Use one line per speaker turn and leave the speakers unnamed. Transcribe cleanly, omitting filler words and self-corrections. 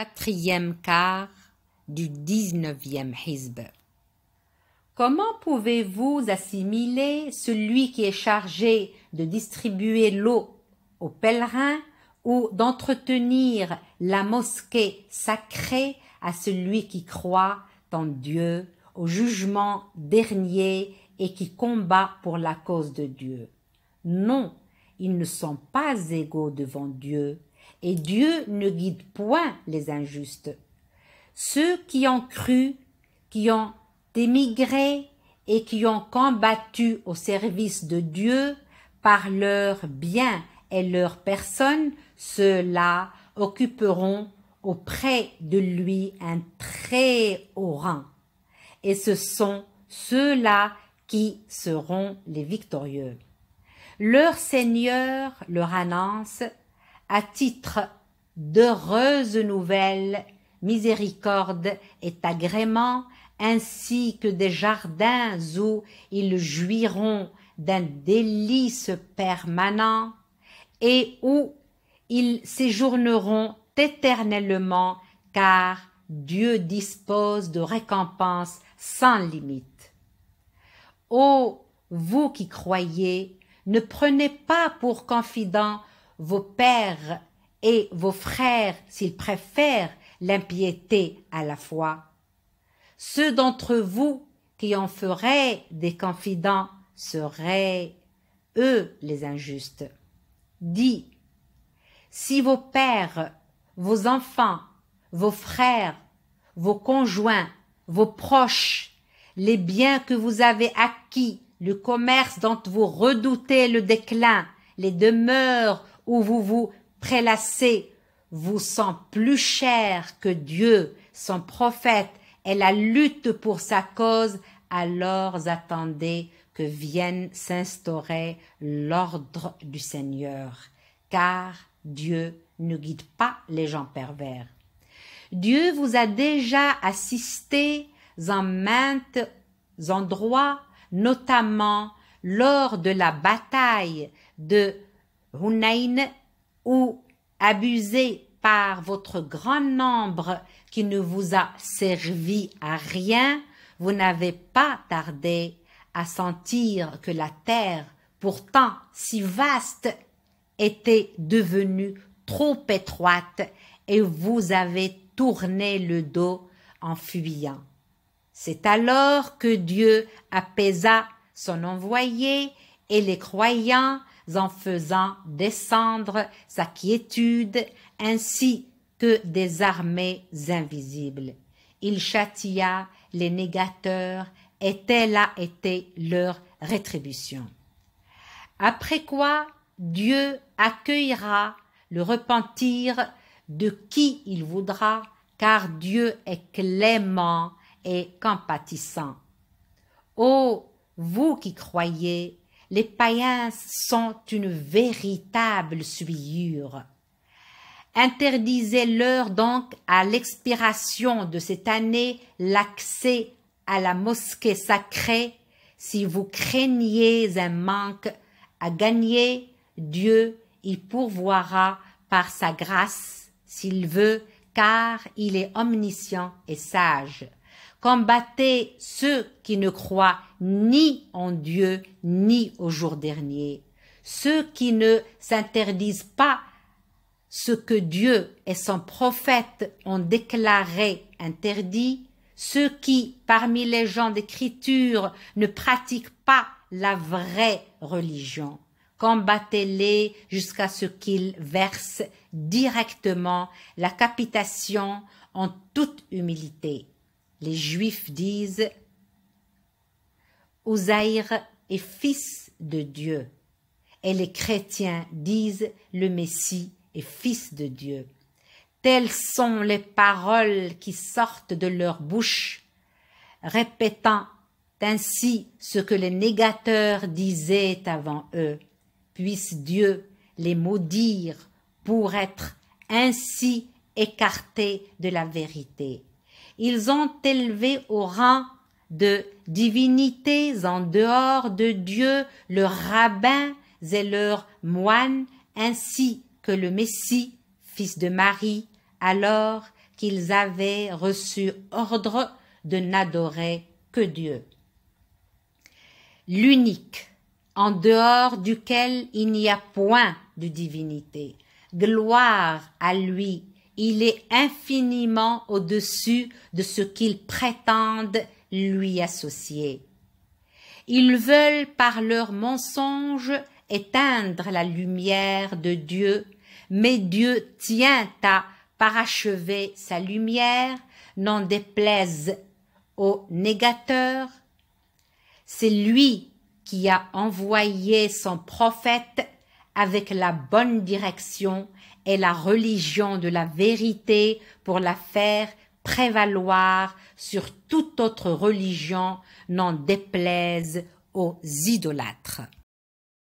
Quatrième quart du 19e hizb. Comment pouvez-vous assimiler celui qui est chargé de distribuer l'eau aux pèlerins ou d'entretenir la mosquée sacrée à celui qui croit en Dieu, au jugement dernier et qui combat pour la cause de Dieu? Non, ils ne sont pas égaux devant Dieu, et Dieu ne guide point les injustes. Ceux qui ont cru, qui ont émigré et qui ont combattu au service de Dieu par leurs biens et leur personne, ceux-là occuperont auprès de lui un très haut rang. Et ce sont ceux-là qui seront les victorieux. Leur Seigneur leur annonce, à titre d'heureuses nouvelles, miséricorde et agrément, ainsi que des jardins où ils jouiront d'un délice permanent et où ils séjourneront éternellement, car Dieu dispose de récompenses sans limite. Ô vous qui croyez, ne prenez pas pour confidents vos pères et vos frères s'ils préfèrent l'impiété à la foi. Ceux d'entre vous qui en feraient des confidents seraient, eux, les injustes. Dis, si vos pères, vos enfants, vos frères, vos conjoints, vos proches, les biens que vous avez acquis, le commerce dont vous redoutez le déclin, les demeures où vous vous prélassez, vous sont plus chers que Dieu, son prophète, et la lutte pour sa cause, alors attendez que vienne s'instaurer l'ordre du Seigneur, car Dieu ne guide pas les gens pervers. Dieu vous a déjà assisté en maintes endroits, notamment lors de la bataille de Hunayn, où, abusé par votre grand nombre qui ne vous a servi à rien, vous n'avez pas tardé à sentir que la terre, pourtant si vaste, était devenue trop étroite et vous avez tourné le dos en fuyant. C'est alors que Dieu apaisa son envoyé et les croyants en faisant descendre sa quiétude ainsi que des armées invisibles. Il châtia les négateurs et telle a été leur rétribution. Après quoi, Dieu accueillera le repentir de qui il voudra, car Dieu est clément et compatissant. Ô vous qui croyez, les païens sont une véritable souillure. Interdisez-leur donc à l'expiration de cette année l'accès à la mosquée sacrée si vous craignez un manque à gagner. Dieu y pourvoira par sa grâce s'il veut, car il est omniscient et sage. Combattez ceux qui ne croient ni en Dieu ni au jour dernier, ceux qui ne s'interdisent pas ce que Dieu et son prophète ont déclaré interdit, ceux qui, parmi les gens d'écriture, ne pratiquent pas la vraie religion. Combattez-les jusqu'à ce qu'ils versent directement la capitation en toute humilité. Les Juifs disent « Uzaïr est fils de Dieu » et les chrétiens disent « Le Messie est fils de Dieu ». Telles sont les paroles qui sortent de leur bouche, répétant ainsi ce que les négateurs disaient avant eux. Puisse Dieu les maudire pour être ainsi écartés de la vérité. Ils ont élevé au rang de divinités en dehors de Dieu leurs rabbins et leurs moines, ainsi que le Messie, fils de Marie, alors qu'ils avaient reçu ordre de n'adorer que Dieu. L'unique, en dehors duquel il n'y a point de divinité. Gloire à lui, il est infiniment au-dessus de ce qu'ils prétendent lui associer. Ils veulent par leurs mensonges éteindre la lumière de Dieu, mais Dieu tient à parachever sa lumière, n'en déplaise aux négateurs. C'est lui qui a envoyé son prophète avec la bonne direction et la religion de la vérité pour la faire prévaloir sur toute autre religion, n'en déplaise aux idolâtres.